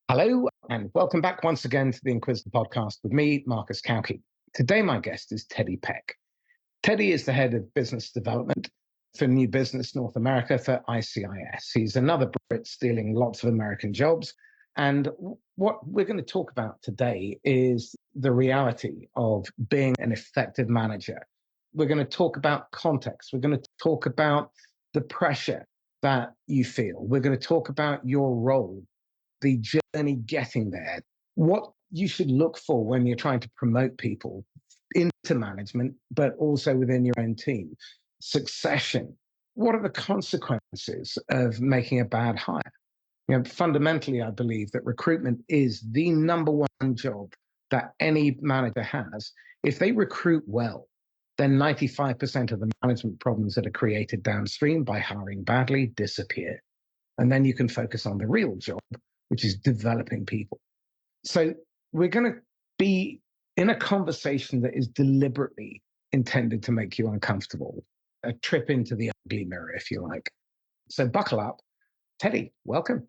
Hello, and welcome back once again to the Inquisitor podcast with me, Marcus Cauchi. Today, my guest is Teddy Peck. Teddy is the head of business development for New Business North America for ICIS. He's another Brit stealing lots of American jobs. And what we're going to talk about today is the reality of being an effective manager. We're going to talk about context. We're going to talk about the pressure that you feel. We're going to talk about your role, the journey getting there, what you should look for when you're trying to promote people into management, but also within your own team. Succession. What are the consequences of making a bad hire? Fundamentally, I believe that recruitment is the number one job that any manager has. If they recruit well, then 95% of the management problems that are created downstream by hiring badly disappear. And then you can focus on the real job, which is developing people. So we're going to be in a conversation that is deliberately intended to make you uncomfortable, a trip into the ugly mirror, if you like. So buckle up. Teddy, welcome.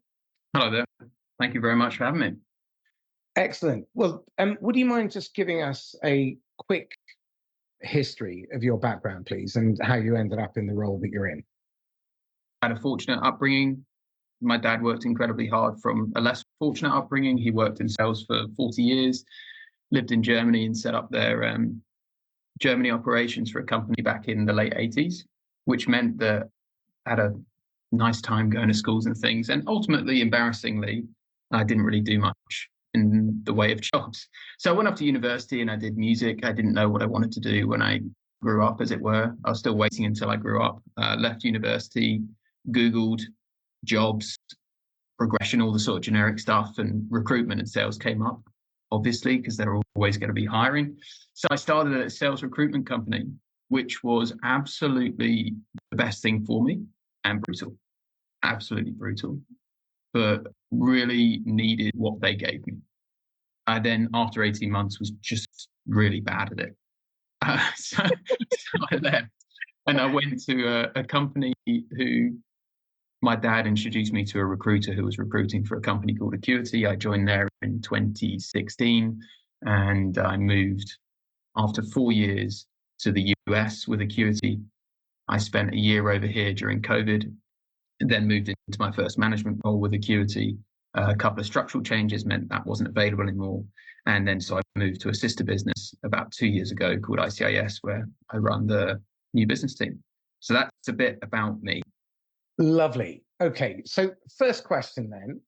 Hello there. Thank you very much for having me. Excellent. Well, would you mind just giving us a quick history of your background, please, and how you ended up in the role that you're in? I had a fortunate upbringing. My dad worked incredibly hard from a less fortunate upbringing. He worked in sales for 40 years, lived in Germany and set up their Germany operations for a company back in the late 80s, which meant that I had a nice time going to schools and things. And ultimately, embarrassingly, I didn't really do much in the way of jobs. So I went off to university and I did music. I didn't know what I wanted to do when I grew up, as it were. I was still waiting until I grew up, left university, Googled jobs, progression, all the sort of generic stuff, and recruitment and sales came up, obviously, because they're always going to be hiring. So I started a sales recruitment company, which was absolutely the best thing for me, and brutal, absolutely brutal, but really needed what they gave me. I then, after 18 months, was just really bad at it. So I left and I went to a company who my dad introduced me to a recruiter who was recruiting for a company called Acuity. I joined there in 2016 and I moved after 4 years to the US with Acuity. I spent a year over here during COVID, then moved into my first management role with Acuity. A couple of structural changes meant that wasn't available anymore. And then so I moved to a sister business about 2 years ago called ICIS, where I run the new business team. So that's a bit about me. Lovely. Okay, so first question then,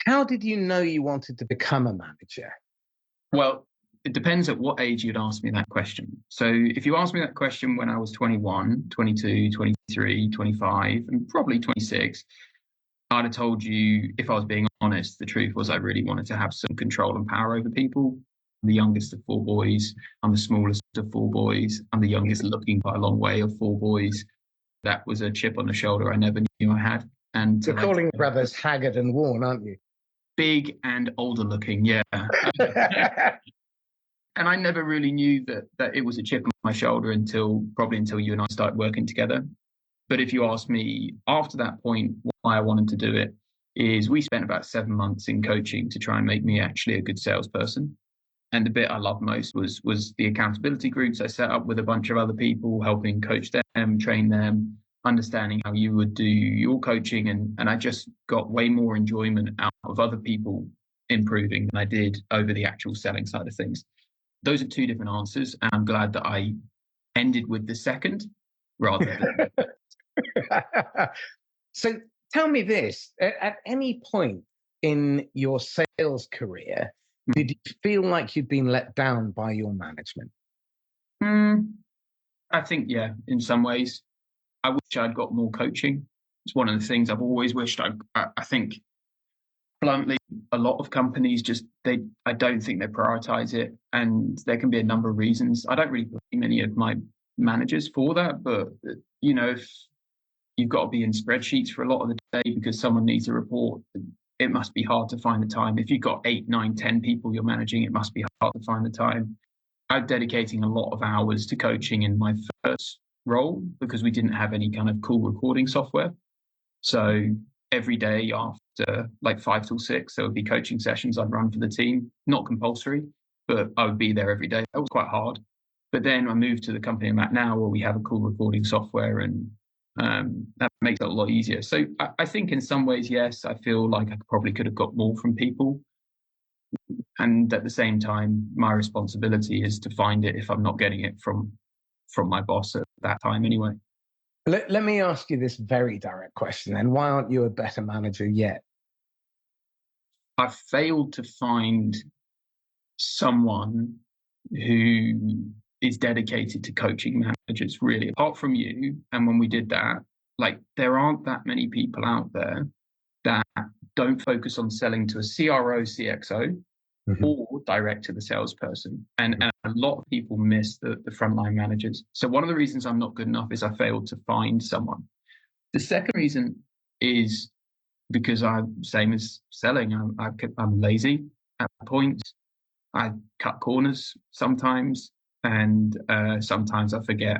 how did you know you wanted to become a manager? Well, it depends at what age you'd ask me that question. So if you asked me that question when I was 21, 22, 23, 25, and probably 26, I'd have told you, if I was being honest, the truth was I really wanted to have some control and power over people. I'm the youngest of 4 boys. I'm the smallest of 4 boys. I'm the youngest looking by a long way of 4 boys. That was a chip on the shoulder I never knew I had. And you're calling brothers haggard and worn, aren't you? Big and older looking, yeah. And I never really knew that it was a chip on my shoulder until you and I started working together. But if you ask me after that point why I wanted to do it, is we spent about 7 months in coaching to try and make me actually a good salesperson. And the bit I loved most was the accountability groups I set up with a bunch of other people, helping coach them, train them, understanding how you would do your coaching. And I just got way more enjoyment out of other people improving than I did over the actual selling side of things. Those are 2 different answers. And I'm glad that I ended with the second rather than. So tell me this, at any point in your sales career, did you feel like you'd been let down by your management? I think, yeah, in some ways. I wish I'd got more coaching. It's one of the things I've always wished. I think, bluntly, a lot of companies I don't think they prioritize it. And there can be a number of reasons. I don't really blame any of my managers for that. But, if you've got to be in spreadsheets for a lot of the day because someone needs a report, it must be hard to find the time. If you've got 8, 9, 10 people you're managing, it must be hard to find the time. I'm dedicating a lot of hours to coaching in my first role because we didn't have any kind of cool recording software. So every day after after like 5 till 6. There would be coaching sessions I'd run for the team, not compulsory, but I would be there every day. That was quite hard. But then I moved to the company I'm at now, where we have a call recording software, and that makes it a lot easier. So I think in some ways, yes, I feel like I probably could have got more from people. And at the same time, my responsibility is to find it if I'm not getting it from my boss at that time anyway. Let me ask you this very direct question then. Why aren't you a better manager yet? I've failed to find someone who is dedicated to coaching managers, really, apart from you. And when we did that, like, there aren't that many people out there that don't focus on selling to a CRO, CXO, or direct to the salesperson. And a lot of people miss the frontline managers. So one of the reasons I'm not good enough is I failed to find someone. The second reason is because I'm same as selling. I'm lazy at points. I cut corners sometimes, and sometimes I forget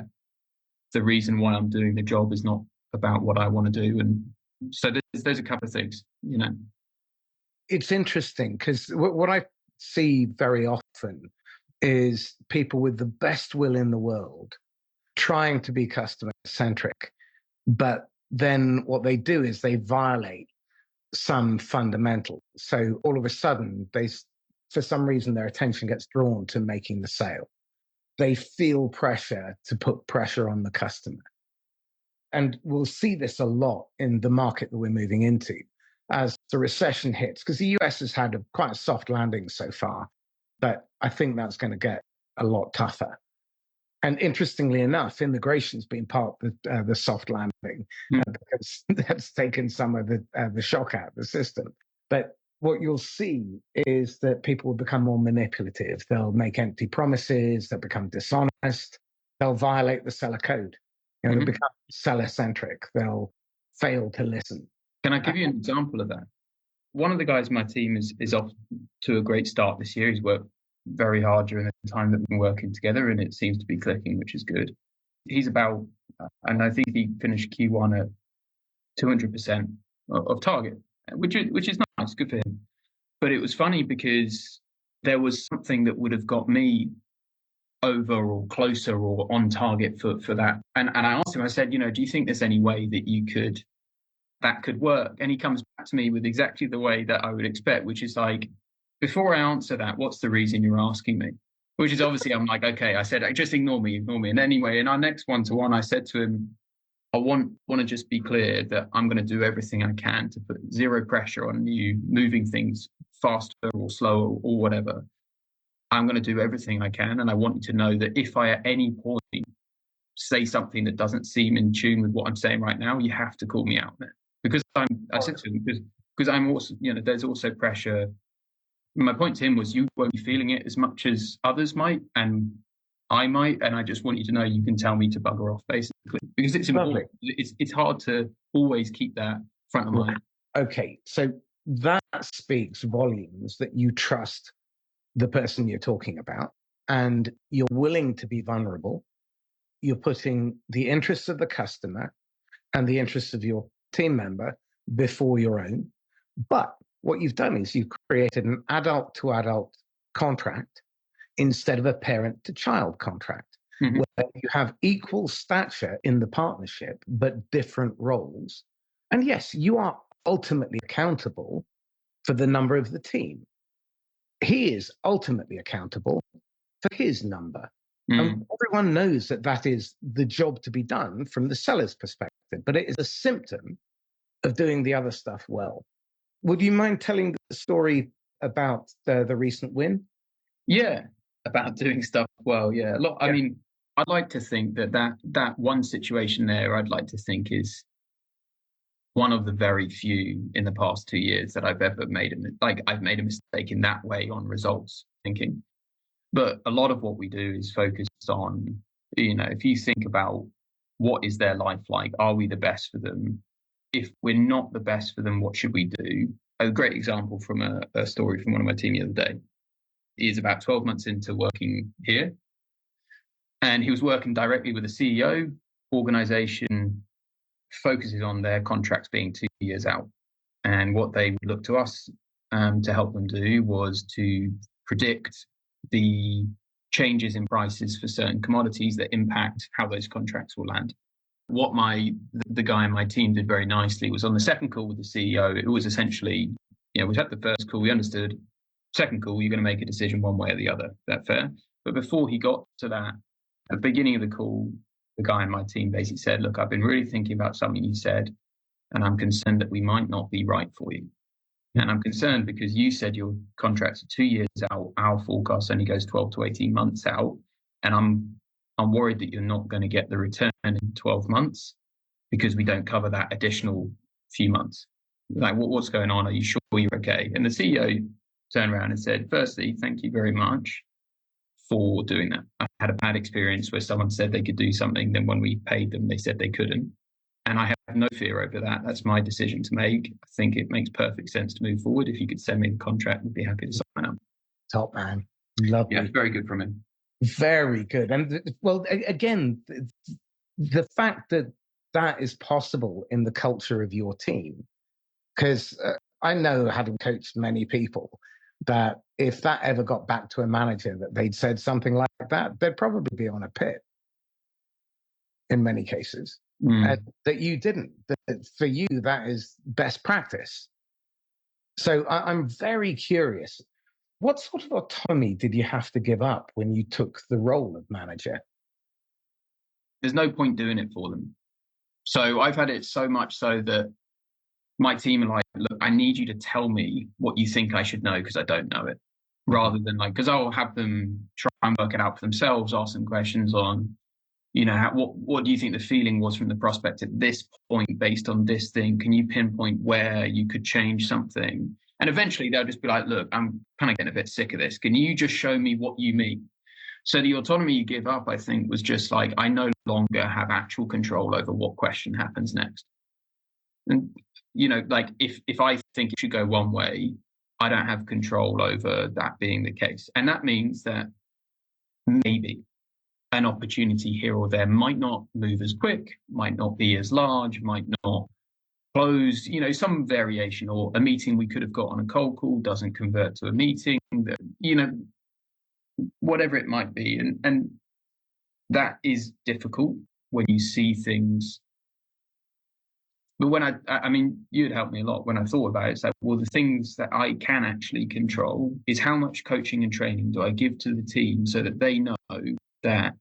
the reason why I'm doing the job is not about what I want to do. And so there's a couple of things, you know. It's interesting because what I see very often is people with the best will in the world trying to be customer centric, but then what they do is they violate some fundamental. So all of a sudden, for some reason, their attention gets drawn to making the sale. They feel pressure to put pressure on the customer. And we'll see this a lot in the market that we're moving into as the recession hits, because the US has had quite a soft landing so far, but I think that's going to get a lot tougher. And interestingly enough, immigration's been part of the soft landing because that's taken some of the shock out of the system. But what you'll see is that people will become more manipulative. They'll make empty promises. They'll become dishonest. They'll violate the seller code. They'll become seller-centric. They'll fail to listen. Can I give you an example of that? One of the guys in my team is off to a great start this year. He's worked very hard during the time that we've been working together, and it seems to be clicking, which is good. He's about, and I think he finished Q1 at 200% of target, which is nice, good for him. But it was funny because there was something that would have got me over or closer or on target for that. And I asked him, I said, do you think there's any way that that could work? And he comes back to me with exactly the way that I would expect, which is like, before I answer that, what's the reason you're asking me? Which is obviously, I'm like, okay, I said, just ignore me. And anyway, in our next one-to-one, I said to him, I want to just be clear that I'm going to do everything I can to put zero pressure on you moving things faster or slower or whatever. I'm going to do everything I can. And I want you to know that if I at any point say something that doesn't seem in tune with what I'm saying right now, you have to call me out on it. Because I said to him, because I'm also, there's also pressure. My point to him was, you won't be feeling it as much as others might, and I might, and I just want you to know you can tell me to bugger off, basically, because it's important. It's hard to always keep that front of mind. Okay, so that speaks volumes that you trust the person you're talking about, and you're willing to be vulnerable. You're putting the interests of the customer and the interests of your team member before your own. But what you've done is you've created an adult to adult contract instead of a parent to child contract, where you have equal stature in the partnership, but different roles. And yes, you are ultimately accountable for the number of the team. He is ultimately accountable for his number. And everyone knows that is the job to be done from the seller's perspective, but it is a symptom of doing the other stuff well. Would you mind telling the story about the recent win? Yeah, about doing stuff well. Yeah, a lot. I mean, I'd like to think that one situation there, I'd like to think is one of the very few in the past 2 years that I've ever made I've made a mistake in that way on results thinking. But a lot of what we do is focused on, if you think about what is their life like, are we the best for them? If we're not the best for them, what should we do? A great example from a story from one of my team the other day. He's about 12 months into working here, and he was working directly with the CEO. Organization focuses on their contracts being 2 years out. And what they would look to us to help them do was to predict the changes in prices for certain commodities that impact how those contracts will land. What the guy in my team did very nicely was on the second call with the CEO, it was essentially, we had the first call, we understood. Second call, you're going to make a decision one way or the other. Is that fair? But before he got to that, at the beginning of the call, the guy in my team basically said, look, I've been really thinking about something you said, and I'm concerned that we might not be right for you. And I'm concerned because you said your contracts are 2 years out. Our forecast only goes 12 to 18 months out. And I'm worried that you're not going to get the return in 12 months because we don't cover that additional few months. Like, what's going on? Are you sure you're okay? And the CEO turned around and said, firstly, thank you very much for doing that. I had a bad experience where someone said they could do something, then when we paid them, they said they couldn't. And I have no fear over that. That's my decision to make. I think it makes perfect sense to move forward. If you could send me the contract, I'd be happy to sign up. Top man. Lovely. Yeah, very good from him. Very good. And well, again, the fact that that is possible in the culture of your team, because I know, having coached many people, that if that ever got back to a manager that they'd said something like that, they'd probably be on a pit in many cases. That you didn't. That for you, that is best practice. So I'm very curious. What sort of autonomy did you have to give up when you took the role of manager? There's no point doing it for them. So I've had it so much so that my team are like, look, I need you to tell me what you think I should know because I don't know it. Rather than because I'll have them try and work it out for themselves, ask some questions on, what do you think the feeling was from the prospect at this point based on this thing? Can you pinpoint where you could change something? And eventually they'll just be like, look, I'm kind of getting a bit sick of this. Can you just show me what you mean? So the autonomy you give up, I think, was just like, I no longer have actual control over what question happens next. And, if I think it should go one way, I don't have control over that being the case. And that means that maybe an opportunity here or there might not move as quick, might not be as large, might not close, some variation, or a meeting we could have got on a cold call doesn't convert to a meeting, whatever it might be. And that is difficult when you see things. But when I mean, you'd helped me a lot when I thought about it. It's like, well, the things that I can actually control is how much coaching and training do I give to the team so that they know that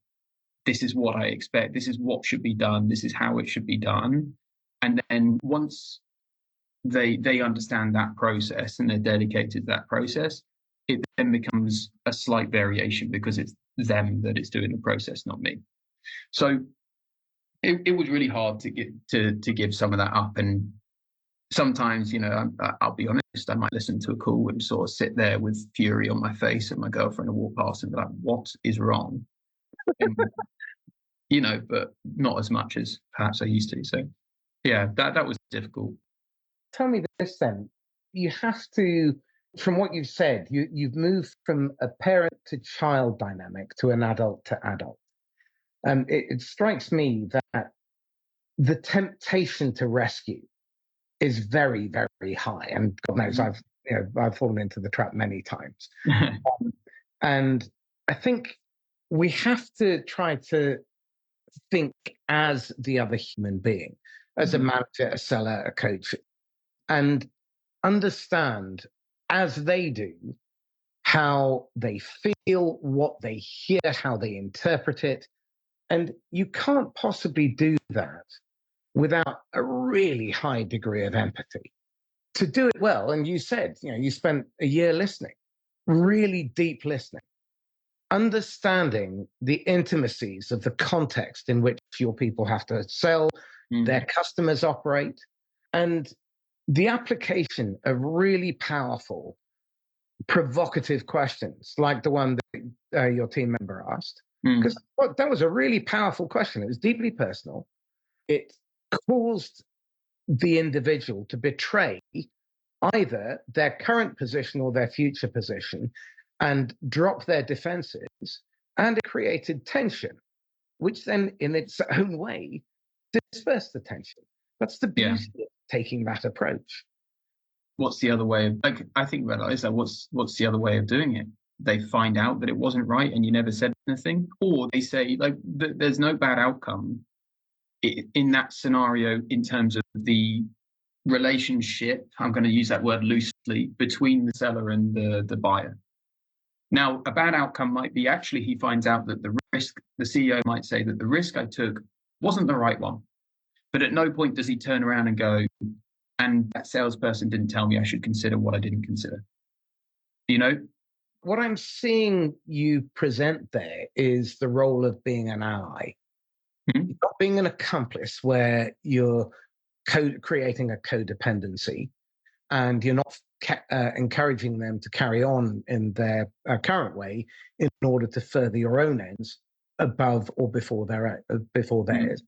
this is what I expect, this is what should be done, this is how it should be done. And then once they understand that process and they're dedicated to that process, it then becomes a slight variation because it's them that is doing the process, not me. So it was really hard to get to give some of that up. And sometimes, I'll be honest, I might listen to a call and sort of sit there with fury on my face, and my girlfriend will walk past and be like, what is wrong? And, but not as much as perhaps I used to. So yeah, that was difficult. Tell me this then. You have to, from what you've said, you've moved from a parent to child dynamic to an adult to adult. And it strikes me that the temptation to rescue is very, very high. And God knows I've fallen into the trap many times. And I think we have to try to think as the other human being, as a manager, a seller, a coach, and understand as they do how they feel, what they hear, how they interpret it. And you can't possibly do that without a really high degree of empathy. To do it well, and you said, you spent a year listening, really deep listening, understanding the intimacies of the context in which your people have to sell, their customers operate, and the application of really powerful, provocative questions like the one that your team member asked. Because that was a really powerful question. It was deeply personal. It caused the individual to betray either their current position or their future position and drop their defenses, and it created tension, which then in its own way dispersed the tension. That's the beauty of taking that approach. what's the other way of, like, I think about it, is that what's the other way of doing it? They find out that it wasn't right and you never said anything, or they say, like, there's no bad outcome in that scenario in terms of the relationship, I'm going to use that word loosely, between the seller and the buyer. Now, a bad outcome might be actually he finds out that the CEO might say that the risk I took wasn't the right one. But at no point does he turn around and go, and that salesperson didn't tell me I should consider what I didn't consider. You know? What I'm seeing you present there is the role of being an ally, not being an accomplice where you're creating a codependency and you're not encouraging them to carry on in their current way in order to further your own ends above or before theirs.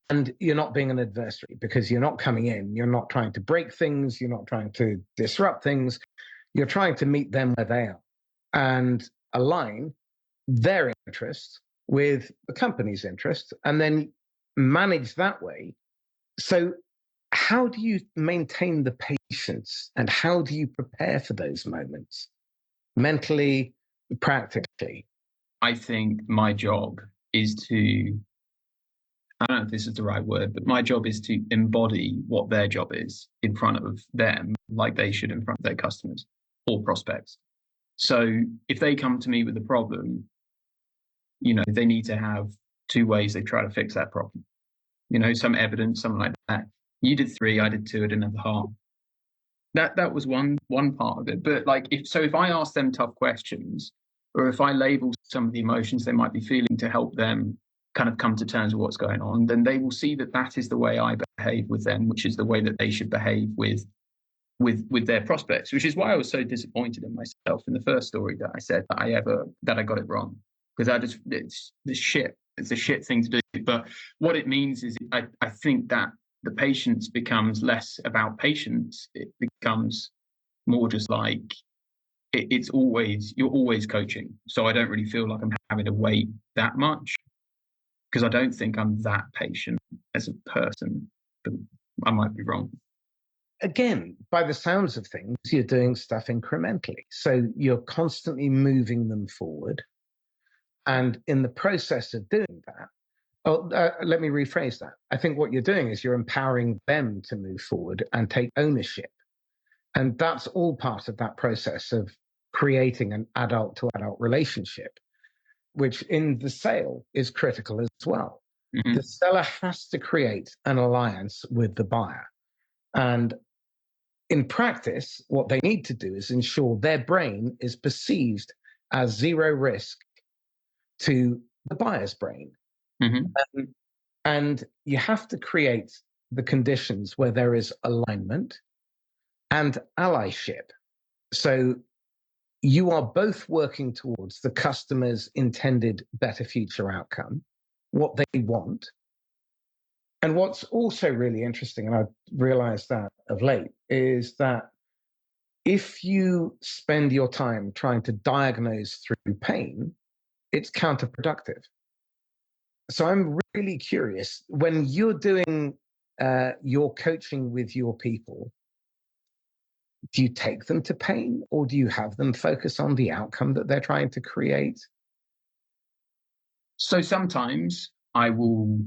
And you're not being an adversary because you're not coming in, you're not trying to break things, you're not trying to disrupt things, you're trying to meet them where they are and align their interests with the company's interest and then manage that way. So how do you maintain the patience and how do you prepare for those moments mentally, practically? I think my job is to, I don't know if this is the right word, but my job is to embody what their job is in front of them, like they should in front of their customers or prospects. So if they come to me with a problem, they need to have two ways they try to fix that problem. Some evidence, something like that. You did 3, I did 2, I didn't have the heart. That was one part of it. But if I ask them tough questions, or if I label some of the emotions they might be feeling to help them kind of come to terms with what's going on, then they will see that is the way I behave with them, which is the way that they should behave with their prospects, which is why I was so disappointed in myself in the first story that I said that I got it wrong, because it's a shit thing to do. But what it means is I think that the patience becomes less about patience. It becomes more just like you're always coaching. So I don't really feel like I'm having to wait that much because I don't think I'm that patient as a person, but I might be wrong. Again, by the sounds of things, you're doing stuff incrementally. So you're constantly moving them forward. And in the process of doing that, let me rephrase that. I think what you're doing is you're empowering them to move forward and take ownership. And that's all part of that process of creating an adult to adult relationship, which in the sale is critical as well. Mm-hmm. The seller has to create an alliance with the buyer. And in practice, what they need to do is ensure their brain is perceived as zero risk to the buyer's brain. Mm-hmm. And you have to create the conditions where there is alignment and allyship. So you are both working towards the customer's intended better future outcome, what they want. And what's also really interesting, and I've realized that of late, is that if you spend your time trying to diagnose through pain, it's counterproductive. So I'm really curious, when you're doing your coaching with your people, do you take them to pain or do you have them focus on the outcome that they're trying to create? So sometimes I will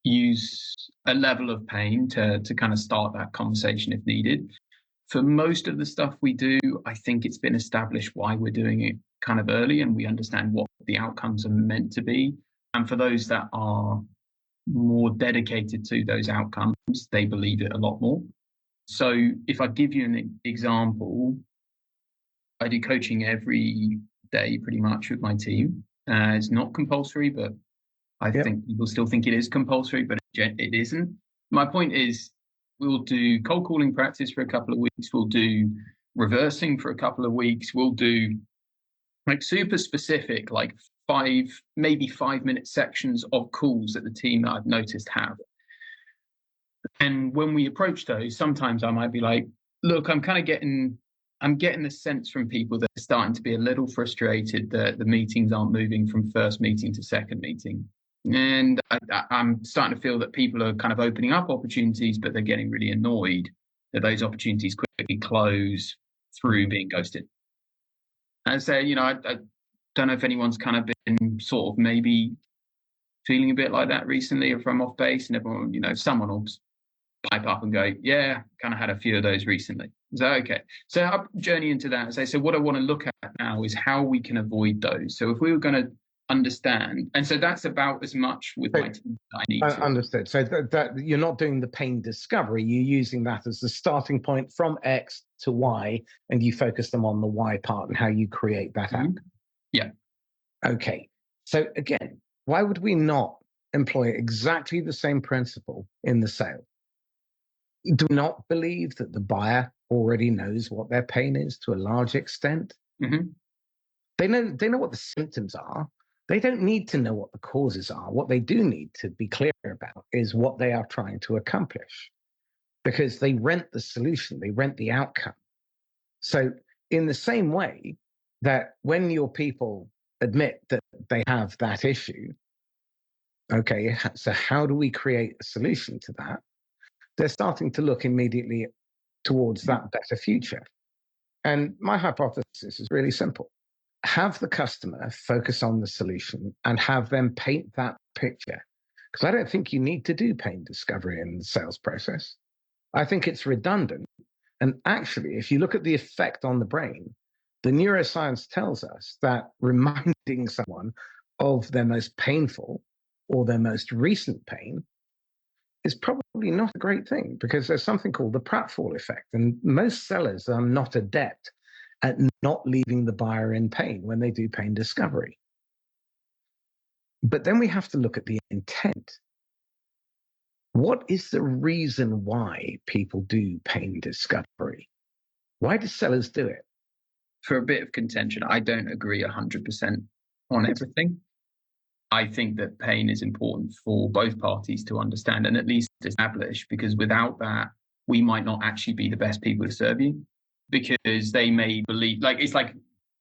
use a level of pain to kind of start that conversation if needed. For most of the stuff we do, I think it's been established why we're doing it kind of early and we understand what the outcomes are meant to be. And for those that are more dedicated to those outcomes, they believe it a lot more. So if I give you an example, I do coaching every day pretty much with my team. It's not compulsory, but I think people still think it is compulsory, but it isn't. My point is, we'll do cold calling practice for a couple of weeks. We'll do reversing for a couple of weeks. We'll do super specific, 5-minute sections of calls that the team that I've noticed have. And when we approach those, sometimes I might be like, look, I'm getting the sense from people that are starting to be a little frustrated that the meetings aren't moving from first meeting to second meeting. And I'm starting to feel that people are kind of opening up opportunities, but they're getting really annoyed that those opportunities quickly close through being ghosted. And so, I don't know if anyone's kind of been sort of maybe feeling a bit like that recently, if I'm off base, and everyone, someone will pipe up and go, yeah, kind of had a few of those recently. Is that okay? So our journey into that, so what I want to look at now is how we can avoid those. So if we were going to understand, and so that's about as much with my team that I need to. Understood. So that you're not doing the pain discovery, you're using that as the starting point from X to Y, and you focus them on the Y part and how you create that outcome. Yeah. Okay. So again, why would we not employ exactly the same principle in the sale? Do not believe that the buyer already knows what their pain is to a large extent. Mm-hmm. They know what the symptoms are. They don't need to know what the causes are. What they do need to be clear about is what they are trying to accomplish, because they rent the solution, they rent the outcome. So in the same way that when your people admit that they have that issue, okay, so how do we create a solution to that? They're starting to look immediately towards that better future. And my hypothesis is really simple. Have the customer focus on the solution and have them paint that picture. Because I don't think you need to do pain discovery in the sales process. I think it's redundant. And actually, if you look at the effect on the brain, the neuroscience tells us that reminding someone of their most painful or their most recent pain is probably not a great thing, because there's something called the pratfall effect. And most sellers are not adept at not leaving the buyer in pain when they do pain discovery. But then we have to look at the intent. What is the reason why people do pain discovery? Why do sellers do it? For a bit of contention, I don't agree 100% on everything. I think that pain is important for both parties to understand and at least establish, because without that, we might not actually be the best people to serve you, because they may believe, it's like,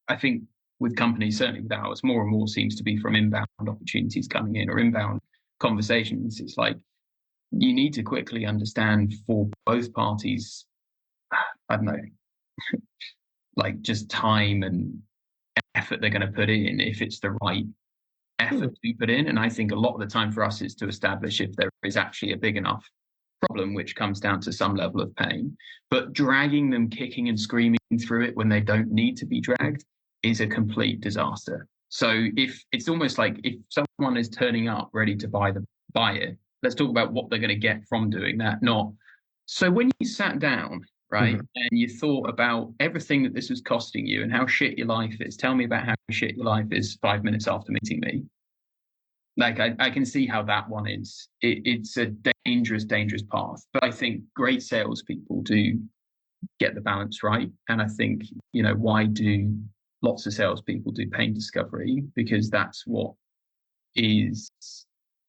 I think with companies, certainly with ours, more and more seems to be from inbound opportunities coming in or inbound conversations. It's like, you need to quickly understand for both parties, I don't know, like just time and effort they're going to put in, if it's the right effort to put in. And I think a lot of the time for us is to establish if there is actually a big enough problem, which comes down to some level of pain. But dragging them kicking and screaming through it when they don't need to be dragged is a complete disaster. So if it's almost like if someone is turning up ready to buy it, let's talk about what they're going to get from doing that. Not so when you sat down, right, and you thought about everything that this was costing you and how shit your life is. Tell me about how shit your life is 5 minutes after meeting me. Like, I can see how that one is. It's a dangerous path. But I think great salespeople do get the balance right. And I think, why do lots of salespeople do pain discovery? Because that's what is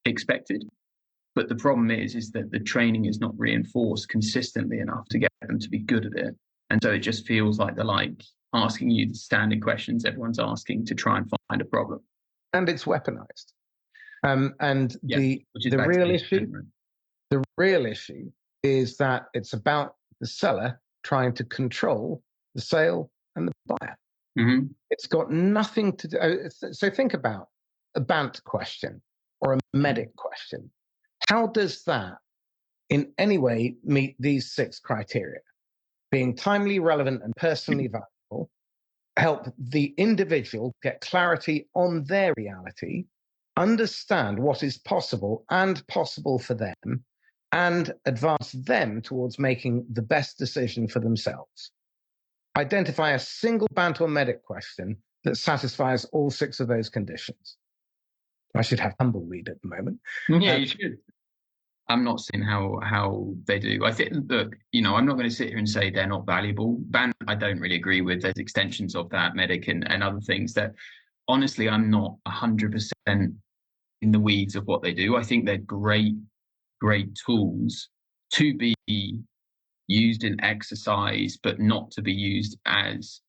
expected. But the problem is that the training is not reinforced consistently enough to get them to be good at it. And so it just feels like they're like asking you the standard questions everyone's asking to try and find a problem. And it's weaponized. The real issue is that it's about the seller trying to control the sale and the buyer. Mm-hmm. It's got nothing to do. So think about a BANT question or a MEDDIC question. How does that in any way meet these 6 criteria? Being timely, relevant, and personally valuable, help the individual get clarity on their reality, understand what is possible and possible for them, and advance them towards making the best decision for themselves. Identify a single BANT or MEDDIC question that satisfies all 6 of those conditions. I should have tumbleweed at the moment. Yeah, you should. I'm not seeing how they do. I think, look, I'm not going to sit here and say they're not valuable. BANT, I don't really agree with. There's extensions of that, MEDDIC and other things that, honestly, I'm not 100% in the weeds of what they do. I think they're great tools to be used in exercise, but not to be used as,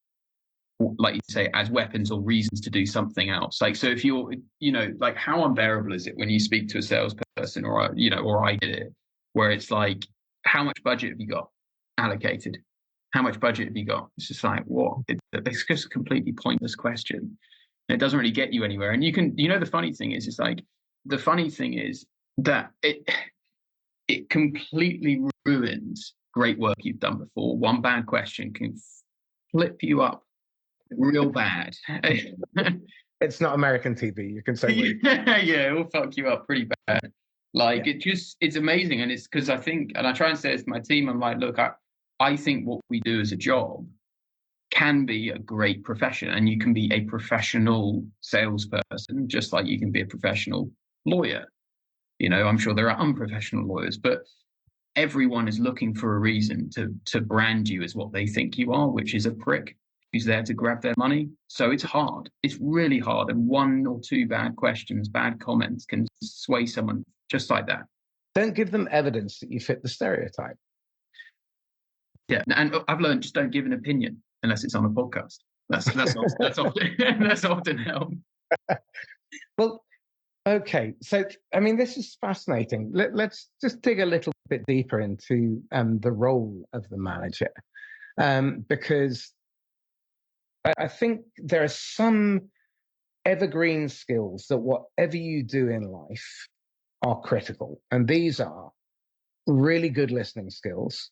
like you say, as weapons or reasons to do something else. Like, so if you're, like, how unbearable is it when you speak to a salesperson or I did it, where it's like, how much budget have you got? allocated? How much budget have you got? It's just like, what? It's just a completely pointless question. And it doesn't really get you anywhere. And the funny thing is, that it completely ruins great work you've done before. One bad question can flip you up real bad. It's not American TV. You can say yeah, it will fuck you up pretty bad. Like it's amazing. And it's because I try and say this to my team, I'm like, look, I think what we do as a job can be a great profession, and you can be a professional salesperson, just like you can be a professional lawyer. I'm sure there are unprofessional lawyers, but everyone is looking for a reason to brand you as what they think you are, which is a prick who's there to grab their money. So it's hard. It's really hard. And one or two bad questions, bad comments can sway someone just like that. Don't give them evidence that you fit the stereotype. Yeah. And I've learned, just don't give an opinion unless it's on a podcast. That's often helped. Well, okay. So, this is fascinating. Let's just dig a little bit deeper into the role of the manager, because I think there are some evergreen skills that whatever you do in life are critical. And these are really good listening skills,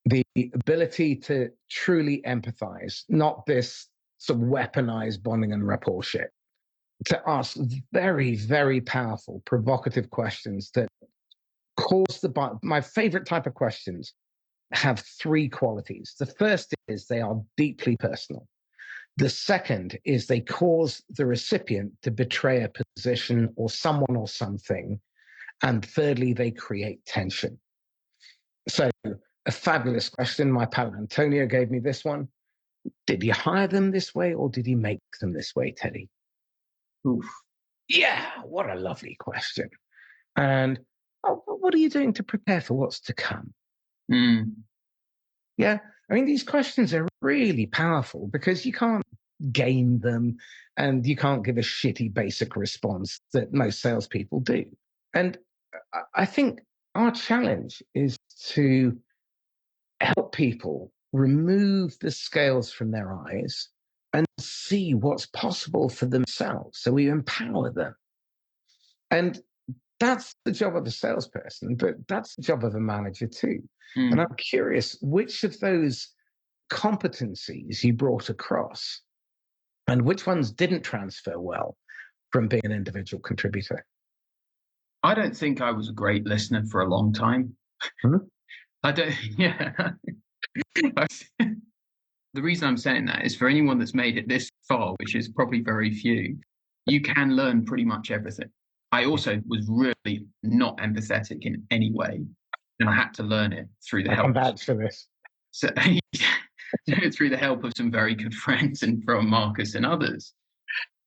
the ability to truly empathize, not this sort of weaponized bonding and rapport shit, to ask very, very powerful, provocative questions that cause my favorite type of questions have three qualities. The first is they are deeply personal. The second is they cause the recipient to betray a position or someone or something. And thirdly, they create tension. So a fabulous question. My pal Antonio gave me this one. Did you hire them this way or did you make them this way, Teddy? Oof. Yeah, what a lovely question. And what are you doing to prepare for what's to come? Yeah, these questions are really powerful because you can't game them and you can't give a shitty basic response that most salespeople do. And I think our challenge is to help people remove the scales from their eyes and see what's possible for themselves. So we empower them. And that's the job of a salesperson, but that's the job of a manager too. And I'm curious, which of those competencies you brought across and which ones didn't transfer well from being an individual contributor? I don't think I was a great listener for a long time. I don't, yeah. The reason I'm saying that is for anyone that's made it this far, which is probably very few, you can learn pretty much everything. I also was really not empathetic in any way, and I had to learn it through the help. I'm vouch for this. So, through the help of some very good friends and from Marcus and others.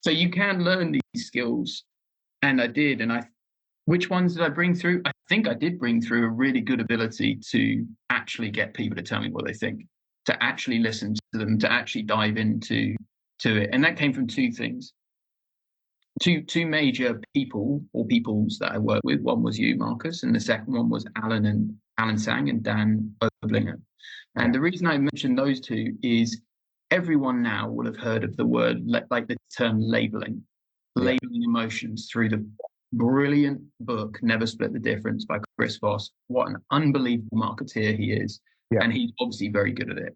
So you can learn these skills, and I did. And which ones did I bring through? I think I did bring through a really good ability to actually get people to tell me what they think, to actually listen to them, to actually dive into it. And that came from two things. Two major peoples that I work with. One was you, Marcus, and the second one was Alan Sang and Dan Oblinger. And the reason I mentioned those two is everyone now will have heard of the word, like the term labeling emotions through the brilliant book, Never Split the Difference by Chris Voss. What an unbelievable marketeer he is. And he's obviously very good at it.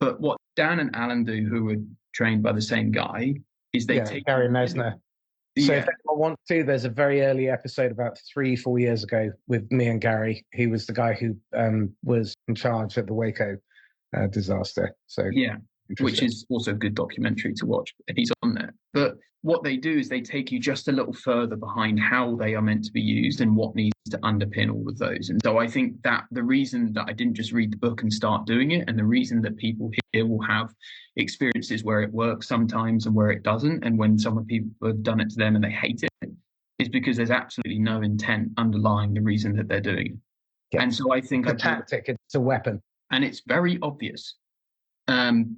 But what Dan and Alan do, who were trained by the same guy, is they take Gary Mesner. So if anyone wants to, there's a very early episode about 3-4 years ago with me and Gary. He was the guy who was in charge of the Waco disaster. So which is also a good documentary to watch. He's on there. But what they do is they take you just a little further behind how they are meant to be used and what needs to underpin all of those. And so I think that the reason that I didn't just read the book and start doing it, and the reason that people here will have experiences where it works sometimes and where it doesn't, and when some people have done it to them and they hate it, is because there's absolutely no intent underlying the reason that they're doing it. Yeah. And so I think it's a tactic, it's a weapon. And it's very obvious.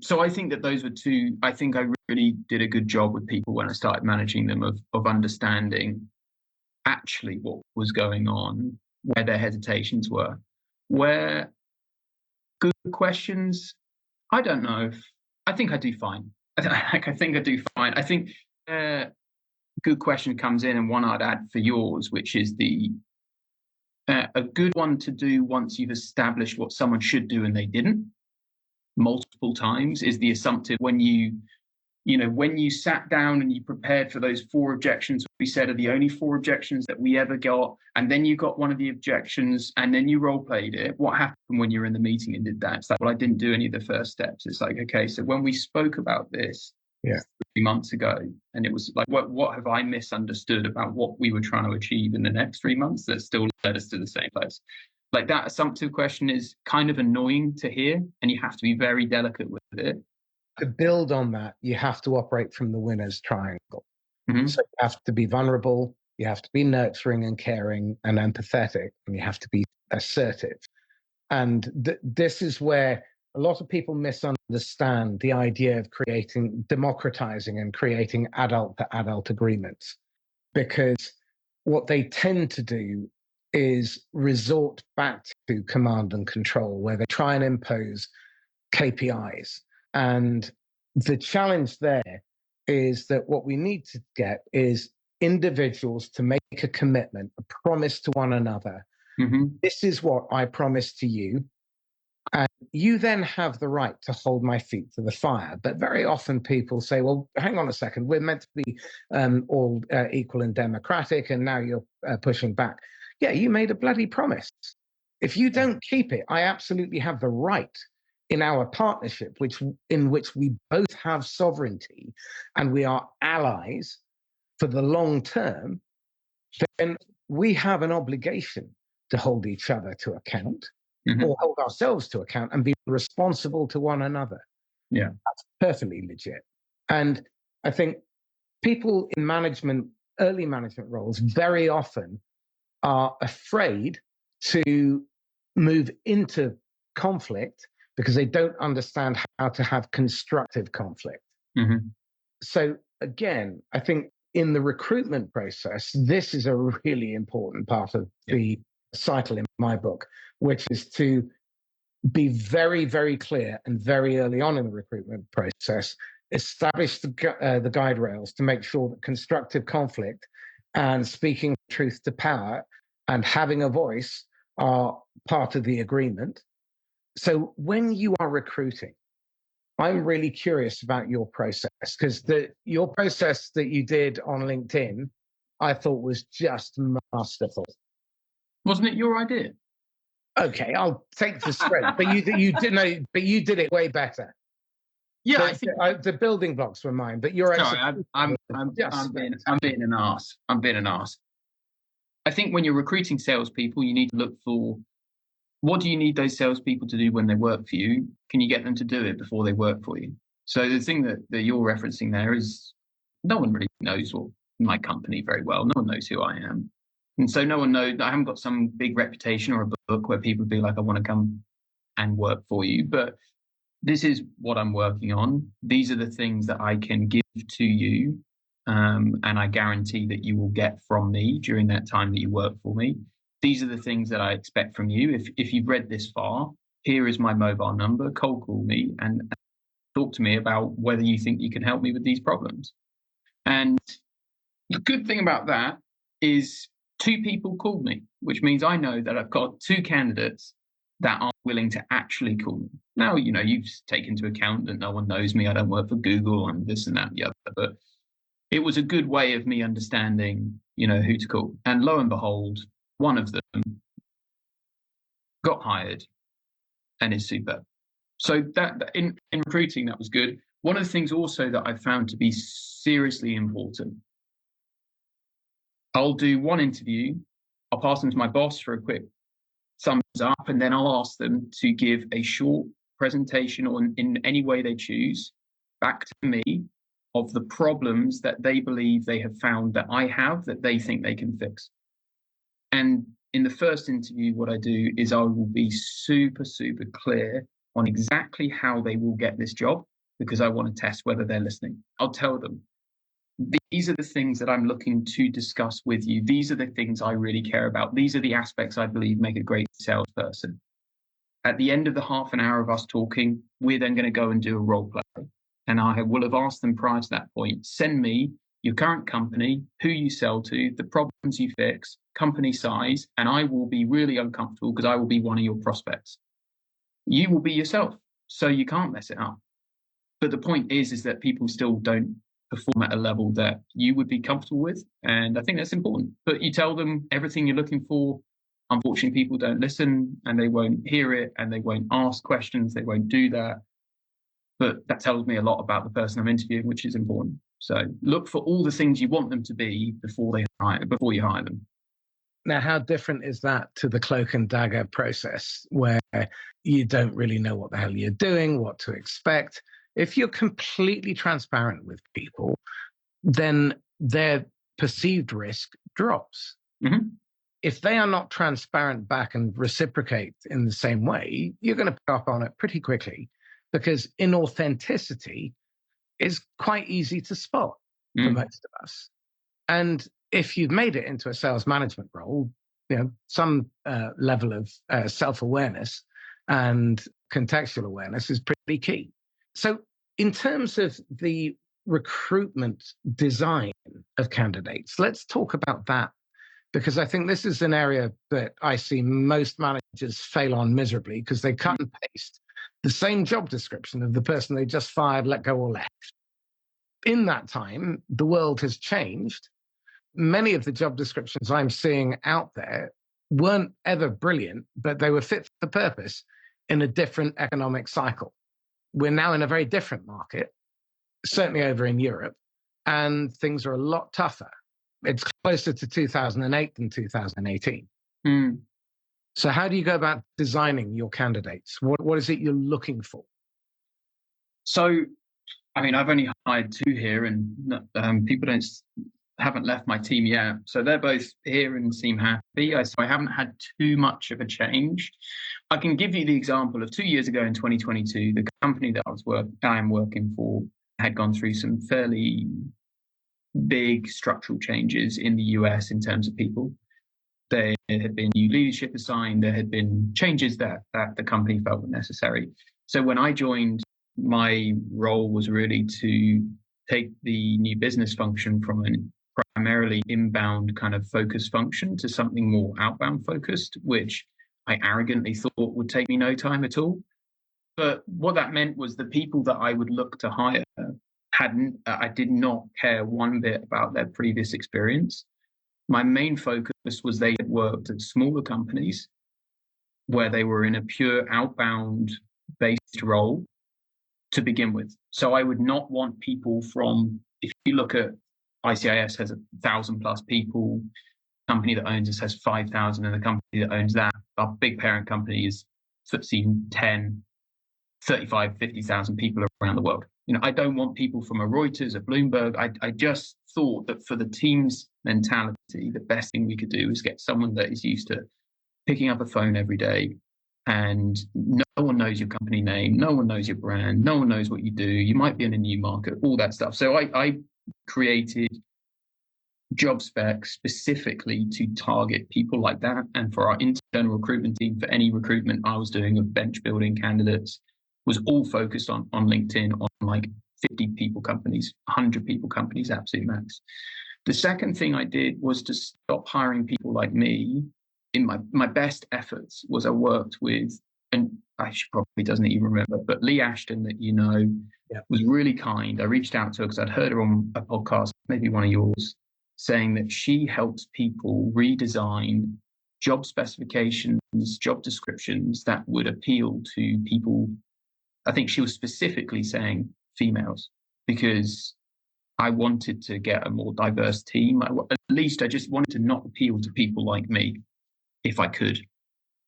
So I think that those were two. I think I really did a good job with people when I started managing them of understanding actually what was going on, where their hesitations were, where Good questions. I don't know. I think I do fine. I think I do fine. I think good question comes in, and one I'd add for yours, which is a good one to do once you've established what someone should do and they didn't multiple times, is the assumptive. When you sat down and you prepared for those 4 objections we said are the only 4 objections that we ever got, and then you got one of the objections and then you role played it, what happened when you were in the meeting and did that? It's like, well, I didn't do any of the first steps. It's like, okay, so when we spoke about this 3 months ago, and it was like, what have I misunderstood about what we were trying to achieve in the next 3 months that still led us to the same place? Like, that assumptive question is kind of annoying to hear, and you have to be very delicate with it. To build on that, you have to operate from the winner's triangle. Mm-hmm. So you have to be vulnerable, you have to be nurturing and caring and empathetic, and you have to be assertive. And this is where a lot of people misunderstand the idea of democratizing and creating adult to adult agreements, because what they tend to do is resort back to command and control, where they try and impose KPIs. And the challenge there is that what we need to get is individuals to make a commitment, a promise to one another. Mm-hmm. This is what I promise to you. And you then have the right to hold my feet to the fire. But very often people say, well, hang on a second, we're meant to be all equal and democratic, and now you're pushing back. Yeah, you made a bloody promise. If you don't keep it, I absolutely have the right in our partnership, in which we both have sovereignty and we are allies for the long term, then we have an obligation to hold each other to account, Mm-hmm. or hold ourselves to account and be responsible to one another. Yeah. That's perfectly legit. And I think people in management, early management roles, very often are afraid to move into conflict because they don't understand how to have constructive conflict. Mm-hmm. So again, I think in the recruitment process, this is a really important part of the cycle in my book, which is to be very, very clear and very early on in the recruitment process, establish the guide rails to make sure that constructive conflict and speaking truth to power and having a voice are part of the agreement. So when you are recruiting, I'm really curious about your process, because your process that you did on LinkedIn, I thought was just masterful. Wasn't it your idea? Okay, I'll take the spread, but you did it way better. Yeah, I think the building blocks were mine, but you're sorry. I'm being an arse. I'm being an arse. I think when you're recruiting salespeople, you need to look for, what do you need those salespeople to do when they work for you? Can you get them to do it before they work for you? So the thing that you're referencing there is, no one really knows my company very well. No one knows who I am. And so no one knows. I haven't got some big reputation or a book where people be like, I want to come and work for you. But this is what I'm working on. These are the things that I can give to you. And I guarantee that you will get from me during that time that you work for me. These are the things that I expect from you. If you've read this far, here is my mobile number. Cold call me and talk to me about whether you think you can help me with these problems. And the good thing about that is 2 people called me, which means I know that I've got 2 candidates that are willing to actually call me. Now, you've taken into account that no one knows me. I don't work for Google and this and that and the other, but it was a good way of me understanding, who to call. And lo and behold, one of them got hired and is superb. So that in recruiting, that was good. One of the things also that I found to be seriously important, I'll do one interview, I'll pass them to my boss for a quick thumbs up, and then I'll ask them to give a short presentation, or in any way they choose, back to me of the problems that they believe they have found that I have that they think they can fix. And in the first interview, what I do is I will be super, super clear on exactly how they will get this job, because I want to test whether they're listening. I'll tell them, these are the things that I'm looking to discuss with you. These are the things I really care about. These are the aspects I believe make a great salesperson. At the end of the half an hour of us talking, we're then going to go and do a role play. And I will have asked them prior to that point, send me your current company, who you sell to, the problems you fix, company size, and I will be really uncomfortable because I will be one of your prospects. You will be yourself, so you can't mess it up. But the point is that people still don't perform at a level that you would be comfortable with. And I think that's important. But you tell them everything you're looking for. Unfortunately, people don't listen and they won't hear it and they won't ask questions. They won't do that. But that tells me a lot about the person I'm interviewing, which is important. So look for all the things you want them to be before you hire them. Now, how different is that to the cloak and dagger process where you don't really know what the hell you're doing, what to expect? If you're completely transparent with people, then their perceived risk drops. Mm-hmm. If they are not transparent back and reciprocate in the same way, you're going to pick up on it pretty quickly, because inauthenticity is quite easy to spot for most of us. And if you've made it into a sales management role, some level of self-awareness and contextual awareness is pretty key. So in terms of the recruitment design of candidates, let's talk about that, because I think this is an area that I see most managers fail on miserably, because they cut and paste the same job description of the person they just fired, let go, or left. In that time, the world has changed. Many of the job descriptions I'm seeing out there weren't ever brilliant, but they were fit for purpose in a different economic cycle. We're now in a very different market, certainly over in Europe, and things are a lot tougher. It's closer to 2008 than 2018. So how do you go about designing your candidates? What is it you're looking for? So, I mean, I've only hired 2 here, and people haven't left my team yet. So they're both here and seem happy. So I haven't had too much of a change. I can give you the example of 2 years ago in 2022, the company that I am working for had gone through some fairly big structural changes in the US in terms of people. There had been new leadership assigned. There had been changes that the company felt were necessary. So when I joined, my role was really to take the new business function from an primarily inbound kind of focus function to something more outbound focused, which I arrogantly thought would take me no time at all. But what that meant was the people that I would look to hire I did not care one bit about their previous experience. My main focus was they had worked at smaller companies where they were in a pure outbound based role to begin with. So I would not want people from, if you look at ICIS has 1,000+ people, company that owns us has 5,000, and the company that owns that, our big parent company is FTSE 10, 35, 50,000 people around the world. I don't want people from a Reuters, a Bloomberg. I just thought that for the team's mentality, the best thing we could do is get someone that is used to picking up a phone every day, and no one knows your company name, no one knows your brand, no one knows what you do. You might be in a new market, all that stuff. So I created job specs specifically to target people like that. And for our internal recruitment team, for any recruitment I was doing of bench building candidates, was all focused on LinkedIn, on like 50 people companies, 100 people companies, absolute max. The second thing I did was to stop hiring people like me. In my best efforts was I worked with, and she probably doesn't even remember, but Lee Ashton, that was really kind. I reached out to her because I'd heard her on a podcast, maybe one of yours, saying that she helps people redesign job specifications, job descriptions that would appeal to people. I think she was specifically saying females, because I wanted to get a more diverse team. At least I just wanted to not appeal to people like me if I could.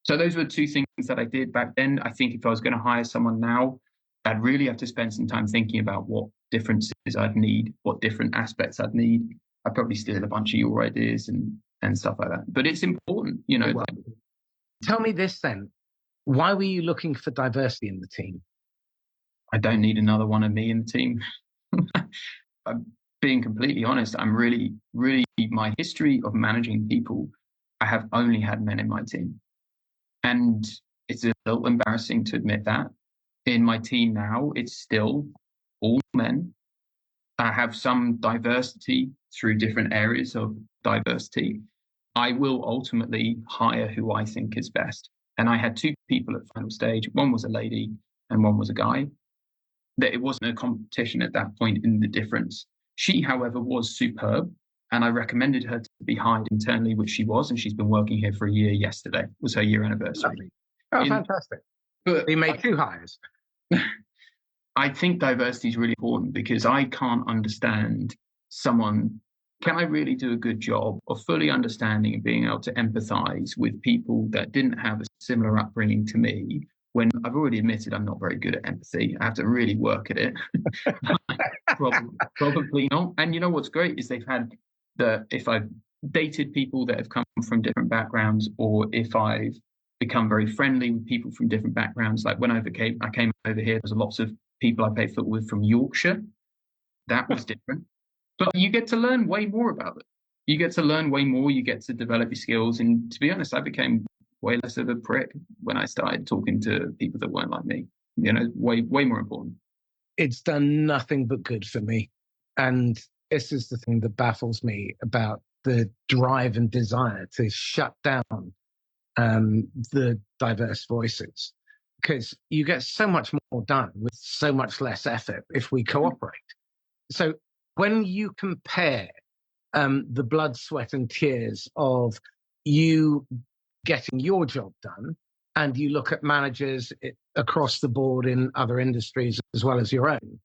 So those were 2 things that I did back then. I think if I was going to hire someone now, I'd really have to spend some time thinking about what differences I'd need, what different aspects I'd need. I'd probably steal a bunch of your ideas and stuff like that. But it's important, Well, tell me this then. Why were you looking for diversity in the team? I don't need another one of me in the team. I'm being completely honest. I'm really, really, my history of managing people, I have only had men in my team. And it's a little embarrassing to admit that. In my team now, it's still all men. I have some diversity through different areas of diversity. I will ultimately hire who I think is best. And I had two people at final stage. One was a lady and one was a guy. That it wasn't a competition at that point in the difference. She, however, was superb. And I recommended her to be hired internally, which she was. And she's been working here for a year. Yesterday was her year anniversary. Oh, fantastic. But you made two hires. I think diversity is really important because I can't understand someone. Can I really do a good job of fully understanding and being able to empathize with people that didn't have a similar upbringing to me when I've already admitted I'm not very good at empathy? I have to really work at it. Probably not. And you know what's great is if I've dated people that have come from different backgrounds, or if I've become very friendly with people from different backgrounds, like when I came over here, there's lots of people I played football with from Yorkshire. That was different. But you get to learn way more about it. You get to learn way more. You get to develop your skills. And to be honest, I became way less of a prick when I started talking to people that weren't like me. Way more important. It's done nothing but good for me. And this is the thing that baffles me about the drive and desire to shut down the diverse voices, because you get so much more done with so much less effort if we cooperate. So when you compare the blood, sweat, and tears of you getting your job done, and you look at managers across the board in other industries as well as your own,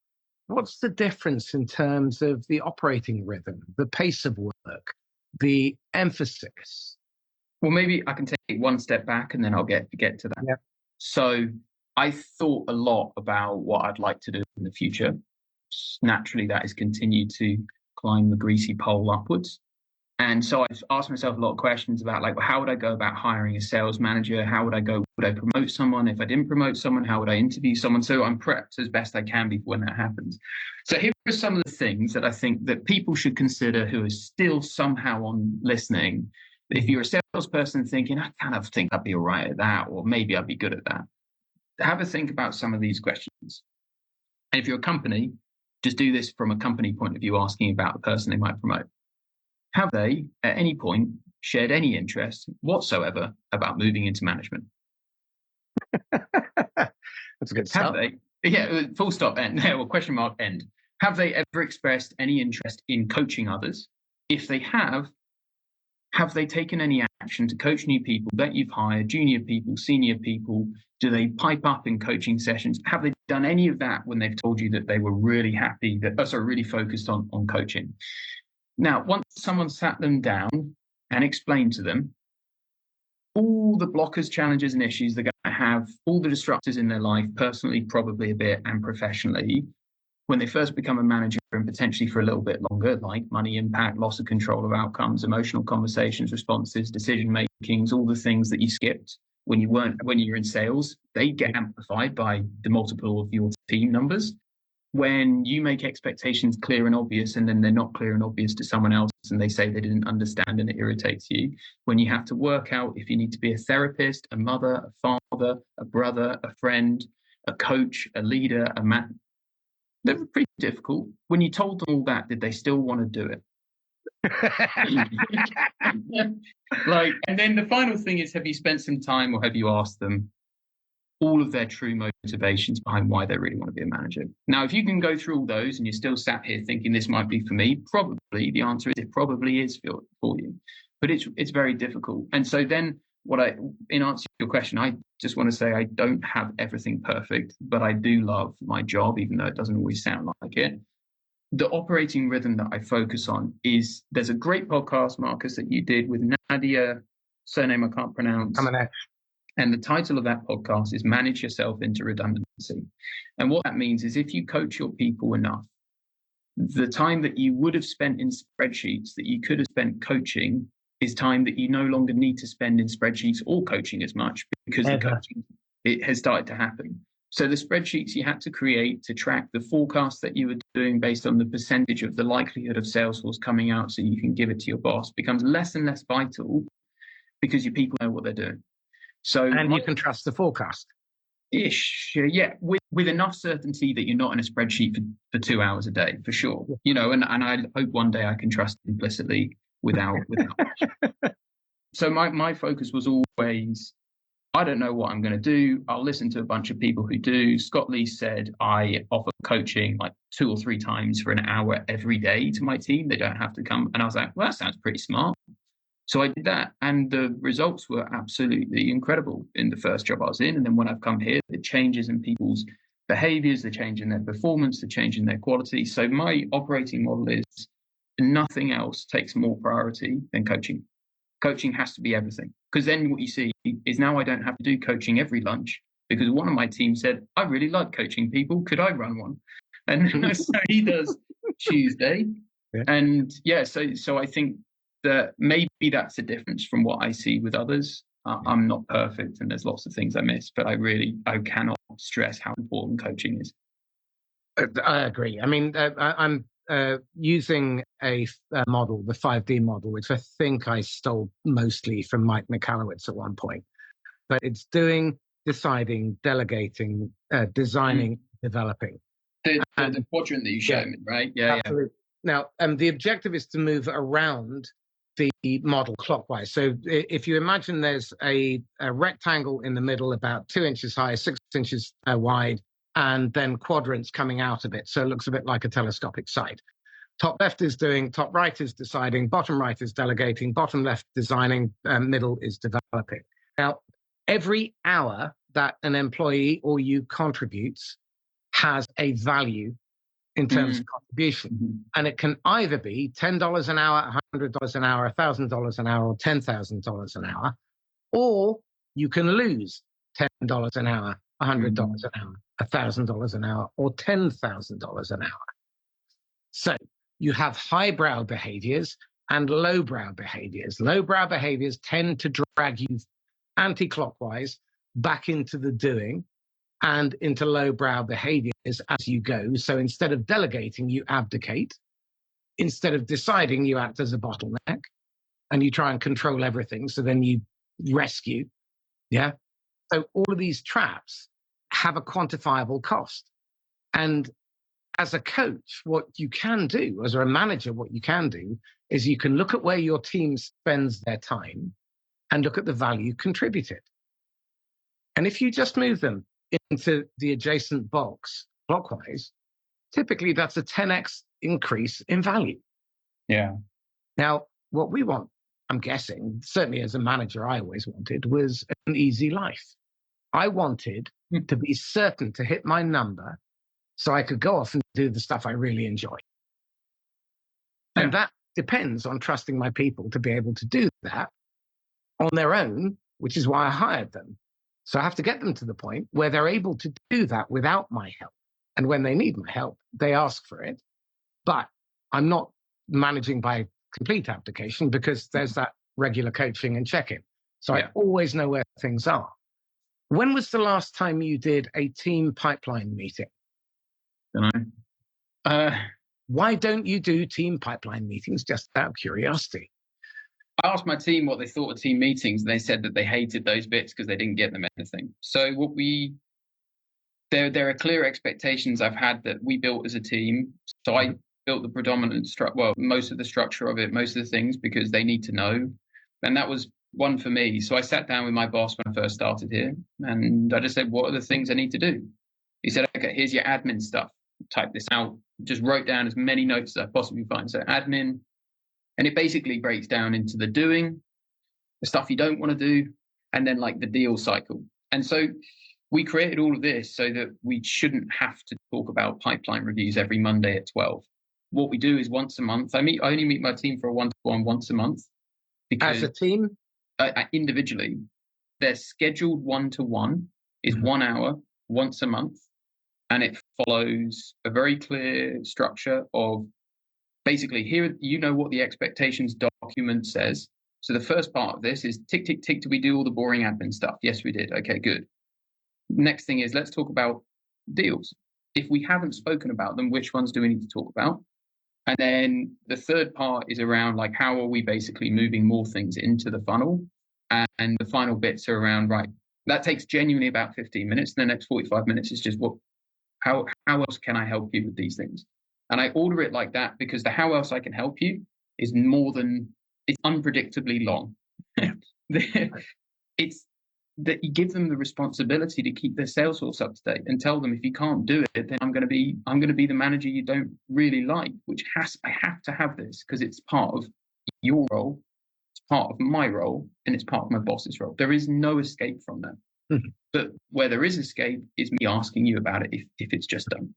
what's the difference in terms of the operating rhythm, the pace of work, the emphasis? Well, maybe I can take one step back and then I'll get to that. Yep. So I thought a lot about what I'd like to do in the future. Naturally, that is continue to climb the greasy pole upwards. And so I've asked myself a lot of questions about, like, how would I go about hiring a sales manager? How would I promote someone? If I didn't promote someone, how would I interview someone? So I'm prepped as best I can be for when that happens. So here are some of the things that I think that people should consider who are still somehow on listening. If you're a salesperson thinking, I kind of think I'd be all right at that, or maybe I'd be good at that, have a think about some of these questions. And if you're a company, just do this from a company point of view, asking about the person they might promote. Have they, at any point, shared any interest whatsoever about moving into management? That's a good start. Have they? Yeah, full stop, end. Well, question mark, end. Have they ever expressed any interest in coaching others? If they have they taken any action to coach new people that you've hired, junior people, senior people? Do they pipe up in coaching sessions? Have they done any of that when they've told you that they were really happy, really focused on coaching? Now, once someone sat them down and explained to them all the blockers, challenges, and issues they're going to have, all the disruptors in their life, personally, probably a bit, and professionally, when they first become a manager and potentially for a little bit longer, like money impact, loss of control of outcomes, emotional conversations, responses, decision makings, all the things that you skipped when you're in sales, they get amplified by the multiple of your team numbers. When you make expectations clear and obvious, and then they're not clear and obvious to someone else, and they say they didn't understand, and it irritates you. When you have to work out if you need to be a therapist, a mother, a father, a brother, a friend, a coach, a leader, a man, they're pretty difficult. When you told them all that, did they still want to do it? And then the final thing is, have you spent some time, or have you asked them all of their true motivations behind why they really want to be a manager? Now, if you can go through all those and you're still sat here thinking this might be for me, probably the answer is it probably is for you. But it's very difficult. And so then in answer to your question, I just want to say I don't have everything perfect, but I do love my job, even though it doesn't always sound like it. The operating rhythm that I focus on is, there's a great podcast, Marcus, that you did with Nadia, surname I can't pronounce. And the title of that podcast is Manage Yourself into Redundancy. And what that means is, if you coach your people enough, the time that you would have spent in spreadsheets that you could have spent coaching is time that you no longer need to spend in spreadsheets or coaching as much, because the coaching, it has started to happen. So the spreadsheets you had to create to track the forecast that you were doing based on the percentage of the likelihood of Salesforce coming out so you can give it to your boss becomes less and less vital, because your people know what they're doing. So And you can trust the forecast. ish, yeah, with enough certainty that you're not in a spreadsheet for 2 hours a day, for sure. And I hope one day I can trust implicitly without. So my focus was always, I don't know what I'm going to do. I'll listen to a bunch of people who do. Scott Lee said I offer coaching like 2 or 3 times for an hour every day to my team. They don't have to come. And I was like, well, that sounds pretty smart. So I did that, and the results were absolutely incredible in the first job I was in. And then when I've come here, the changes in people's behaviors, the change in their performance, the change in their quality. So my operating model is nothing else takes more priority than coaching. Coaching has to be everything, because then what you see is now I don't have to do coaching every lunch, because one of my team said, I really like coaching people. Could I run one? And so he does Tuesday. Yeah. And so I think that maybe that's a difference from what I see with others. I'm not perfect and there's lots of things I miss, but I cannot stress how important coaching is. I agree. I mean, I'm using a model, the 5D model, which I think I stole mostly from Mike Michalowicz at one point. But it's doing, deciding, delegating, designing, developing. The quadrant that you showed me, right? Yeah, absolutely. Yeah. Now, the objective is to move around the model clockwise. So if you imagine there's a rectangle in the middle about 2 inches high, 6 inches wide, and then quadrants coming out of it. So it looks a bit like a telescopic sight. Top left is doing, top right is deciding, bottom right is delegating, bottom left designing, middle is developing. Now, every hour that an employee or you contributes has a value in terms of contribution. And it can either be $10 an hour, $100 an hour, $1,000 an hour, or $10,000 an hour, or you can lose $10 an hour, $100 an hour, $1,000 an hour, or $10,000 an hour. So you have highbrow behaviors and lowbrow behaviors. Lowbrow behaviors tend to drag you anti-clockwise back into the doing and into lowbrow behaviors as you go. So instead of delegating, you abdicate. Instead of deciding, you act as a bottleneck and you try and control everything. So then you rescue. Yeah. So all of these traps have a quantifiable cost. And as a coach, what you can do, as a manager, what you can do is you can look at where your team spends their time and look at the value contributed. And if you just move them into the adjacent box clockwise, typically that's a 10x increase in value. Yeah. Now, what we want, I'm guessing, certainly as a manager, I always wanted, was an easy life. I wanted to be certain to hit my number so I could go off and do the stuff I really enjoy. Yeah. And that depends on trusting my people to be able to do that on their own, which is why I hired them. So I have to get them to the point where they're able to do that without my help. And when they need my help, they ask for it. But I'm not managing by complete abdication because there's that regular coaching and check-in. So I always know where things are. When was the last time you did a team pipeline meeting? Don't know. Why don't you do team pipeline meetings just out of curiosity? I asked my team what they thought of team meetings, and they said that they hated those bits because they didn't get them anything. So there are clear expectations I've had that we built as a team. So I built the predominant most of the structure of it, most of the things, because they need to know. And that was one for me. So I sat down with my boss when I first started here, and I just said, what are the things I need to do? He said, okay, here's your admin stuff. Type this out. Just wrote down as many notes as I possibly find. So admin. And it basically breaks down into the doing, the stuff you don't want to do, and then like the deal cycle. And so we created all of this so that we shouldn't have to talk about pipeline reviews every Monday at 12. What we do is once a month. I only meet my team for a one-to-one once a month. As a team? Individually. Their scheduled one-to-one is 1 hour once a month. And it follows a very clear structure of basically here, you know what the expectations document says. So the first part of this is tick, tick, tick. Did we do all the boring admin stuff? Yes, we did. Okay, good. Next thing is let's talk about deals. If we haven't spoken about them, which ones do we need to talk about? And then the third part is around like how are we basically moving more things into the funnel? And the final bits are around, right, that takes genuinely about 15 minutes. And the next 45 minutes is just how else can I help you with these things? And I order it like that because the how else I can help you is it's unpredictably long. It's that you give them the responsibility to keep their sales force up to date and tell them, if you can't do it, then I'm going to be the manager you don't really like, I have to have this because it's part of your role, it's part of my role, and it's part of my boss's role. There is no escape from that. Mm-hmm. But where there is escape is me asking you about it if it's just done.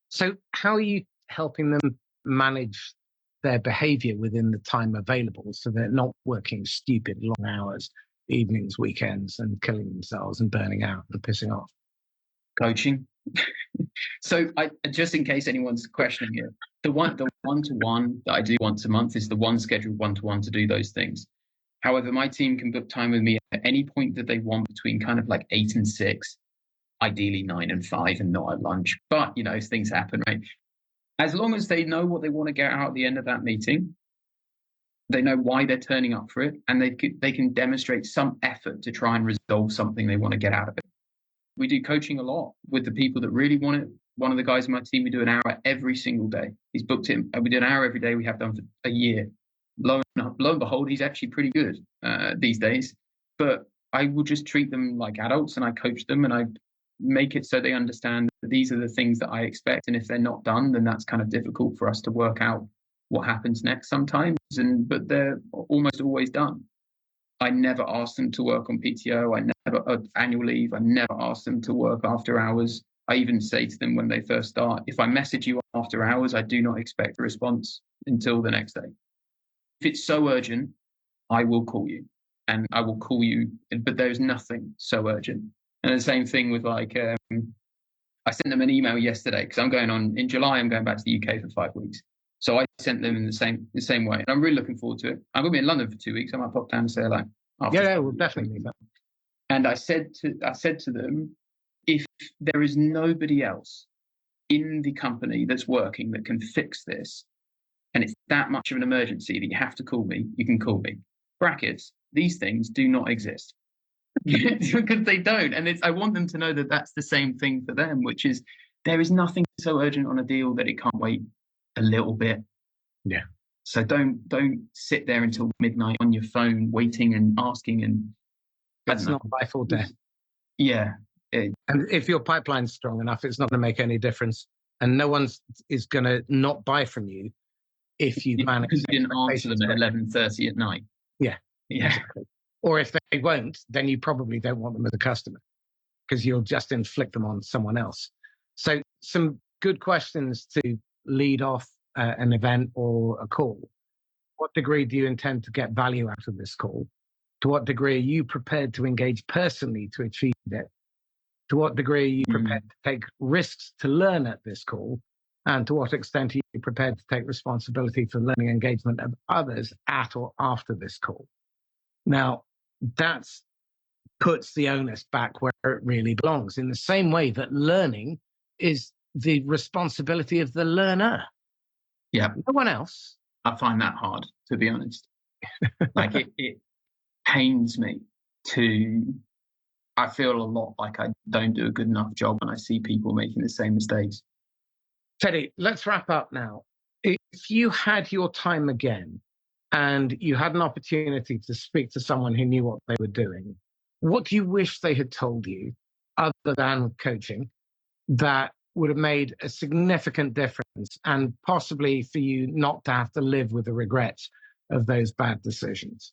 So how are you helping them manage their behavior within the time available so they're not working stupid long hours, evenings, weekends, and killing themselves and burning out and pissing off? Coaching. So just in case anyone's questioning it, the one-to-one that I do once a month is the one scheduled one-to-one to do those things. However, my team can book time with me at any point that they want between kind of like 8 and 6, ideally 9 and 5 and not at lunch. But, things happen, right? As long as they know what they want to get out at the end of that meeting, they know why they're turning up for it, and they can demonstrate some effort to try and resolve something they want to get out of it. We do coaching a lot with the people that really want it. One of the guys in my team, we do an hour every single day. He's booked it, and we do an hour every day. We have done for a year. Lo and behold, he's actually pretty good these days. But I will just treat them like adults, and I coach them, and I make it so they understand that these are the things that I expect. And if they're not done, then that's kind of difficult for us to work out what happens next sometimes. But they're almost always done. I never ask them to work on PTO. I never annual leave. I never ask them to work after hours. I even say to them when they first start, if I message you after hours, I do not expect a response until the next day. If it's so urgent, I will call you, and I will call you, but there's nothing so urgent. And the same thing with I sent them an email yesterday because in July, I'm going back to the UK for 5 weeks. So I sent them in the same way. And I'm really looking forward to it. I'm going to be in London for 2 weeks. I might pop down and say hello. Yeah, we'll definitely do that. And I said to them, if there is nobody else in the company that's working that can fix this, and it's that much of an emergency that you have to call me, you can call me. Brackets, these things do not exist. Because they don't. And I want them to know that that's the same thing for them, which is there is nothing so urgent on a deal that it can't wait a little bit. Yeah. So don't sit there until midnight on your phone waiting and asking. And it's not life or death. Yeah. And if your pipeline's strong enough, it's not going to make any difference. And no one is going to not buy from you if you manage. Because you didn't answer them at 11:30 at night. Yeah. Yeah. Exactly. Or if they won't, then you probably don't want them as a customer because you'll just inflict them on someone else. So some good questions to lead off an event or a call. What degree do you intend to get value out of this call? To what degree are you prepared to engage personally to achieve it? To what degree are you prepared to take risks to learn at this call? And to what extent are you prepared to take responsibility for learning engagement of others at or after this call? Now, that puts the onus back where it really belongs, in the same way that learning is the responsibility of the learner. Yeah. No one else. I find that hard, to be honest. Like it pains me I feel a lot like I don't do a good enough job when I see people making the same mistakes. Teddy, let's wrap up now. If you had your time again and you had an opportunity to speak to someone who knew what they were doing, what do you wish they had told you, other than coaching, that would have made a significant difference and possibly for you not to have to live with the regrets of those bad decisions?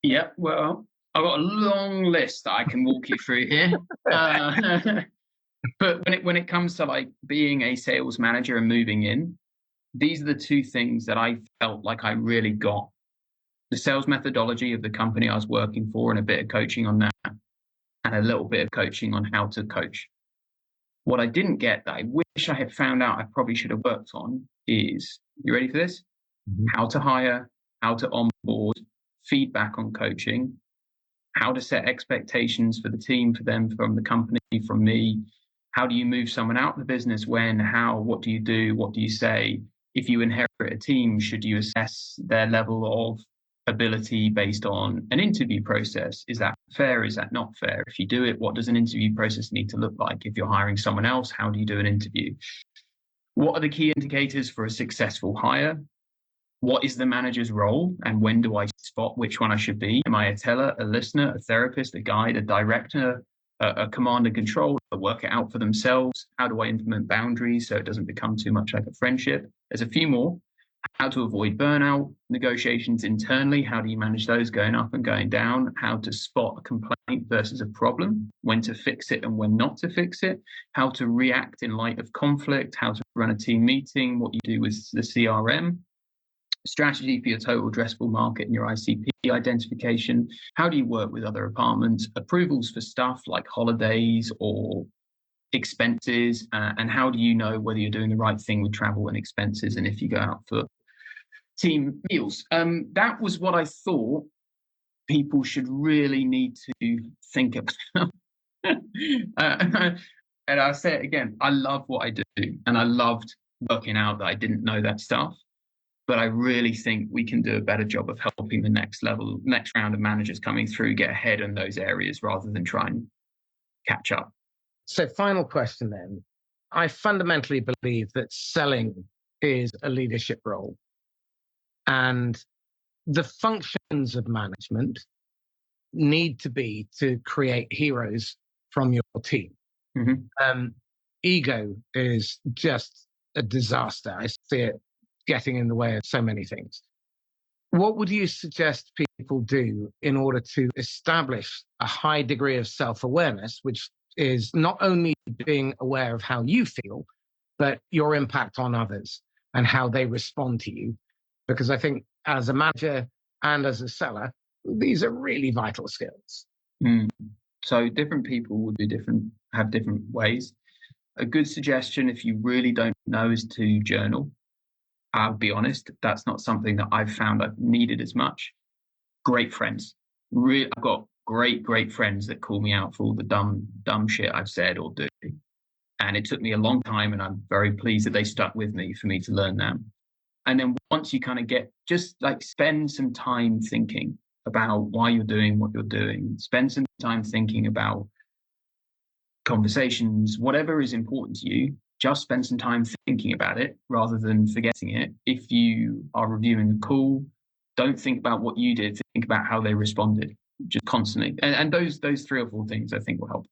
Yeah, well, I've got a long list that I can walk you through here. But when it comes to like being a sales manager and moving in, these are the two things that I felt like I really got. The sales methodology of the company I was working for and a bit of coaching on that, and a little bit of coaching on how to coach. What I didn't get that I wish I had found out I probably should have worked on is, you ready for this? Mm-hmm. How to hire, how to onboard, feedback on coaching, how to set expectations for the team, for them, from the company, from me. How do you move someone out of the business? When, how, what do you do? What do you say? If you inherit a team, should you assess their level of ability based on an interview process. Is that fair? Is that not fair? If you do it, what does an interview process need to look like? If you're hiring someone else, how do you do an interview? What are the key indicators for a successful hire? What is the manager's role, and when do I spot which one I should be? Am I a teller, a listener, a therapist, a guide, a director, a command and control, a work it out for themselves? How do I implement boundaries so it doesn't become too much like a friendship? There's a few more. How to avoid burnout, negotiations internally, how do you manage those going up and going down? How to spot a complaint versus a problem, when to fix it and when not to fix it, how to react in light of conflict, how to run a team meeting, what you do with the CRM, strategy for your total addressable market and your ICP identification, how do you work with other departments, approvals for stuff like holidays or expenses, and how do you know whether you're doing the right thing with travel and expenses, and if you go out for team meals. That was what I thought people should really need to think about. And I'll say it again, I love what I do, and I loved working out that I didn't know that stuff. But I really think we can do a better job of helping the next round of managers coming through get ahead in those areas rather than try and catch up. So final question then. I fundamentally believe that selling is a leadership role. And the functions of management need to be to create heroes from your team. Mm-hmm. Ego is just a disaster. I see it getting in the way of so many things. What would you suggest people do in order to establish a high degree of self-awareness, which is not only being aware of how you feel, but your impact on others and how they respond to you? Because I think as a manager and as a seller, these are really vital skills. So different people would have different ways. A good suggestion, if you really don't know, is to journal. I'll be honest, that's not something that I've found I've needed as much. Great friends. I've got great friends that call me out for all the dumb shit I've said or do. And it took me a long time, and I'm very pleased that they stuck with me for me to learn that. And then once you kind of just like spend some time thinking about why you're doing what you're doing. Spend some time thinking about conversations, whatever is important to you. Just spend some time thinking about it rather than forgetting it. If you are reviewing a call, don't think about what you did. Think about how they responded, just constantly. And those 3 or 4 things I think will help.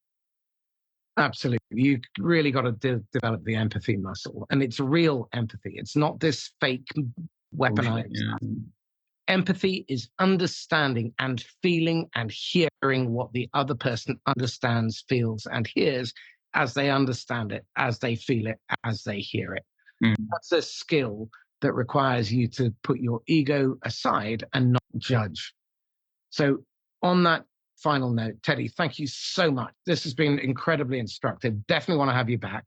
Absolutely. You really got to develop the empathy muscle. And it's real empathy. It's not this fake weaponized. Yeah. Empathy is understanding and feeling and hearing what the other person understands, feels, and hears as they understand it, as they feel it, as they hear it. That's a skill that requires you to put your ego aside and not judge. So on that final note, Teddy, thank you so much. This has been incredibly instructive. Definitely want to have you back.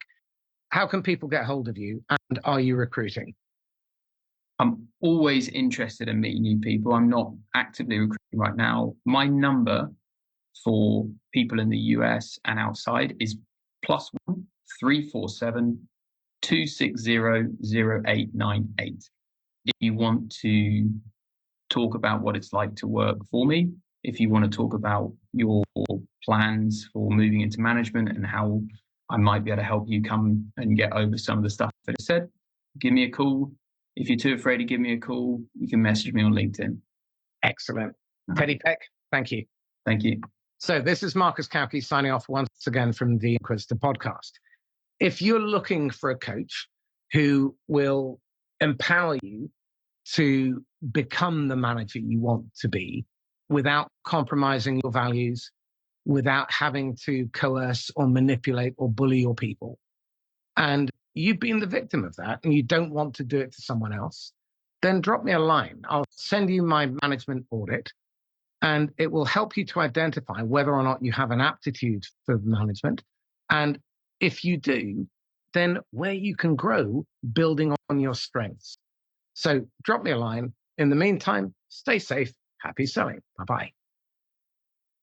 How can people get hold of you, and are you recruiting? I'm always interested in meeting new people. I'm not actively recruiting right now. My number for people in the US and outside is +1 347 260 0898. If you want to talk about what it's like to work for me, if you want to talk about your plans for moving into management and how I might be able to help you come and get over some of the stuff that I said, give me a call. If you're too afraid to give me a call, you can message me on LinkedIn. Excellent. Teddy Peck, thank you. Thank you. So this is Marcus Cauchi signing off once again from the Inquisitor podcast. If you're looking for a coach who will empower you to become the manager you want to be without compromising your values, without having to coerce or manipulate or bully your people, and you've been the victim of that and you don't want to do it to someone else, then drop me a line. I'll send you my management audit, and it will help you to identify whether or not you have an aptitude for management. And if you do, then where you can grow building on your strengths. So drop me a line. In the meantime, stay safe. Happy selling. Bye-bye.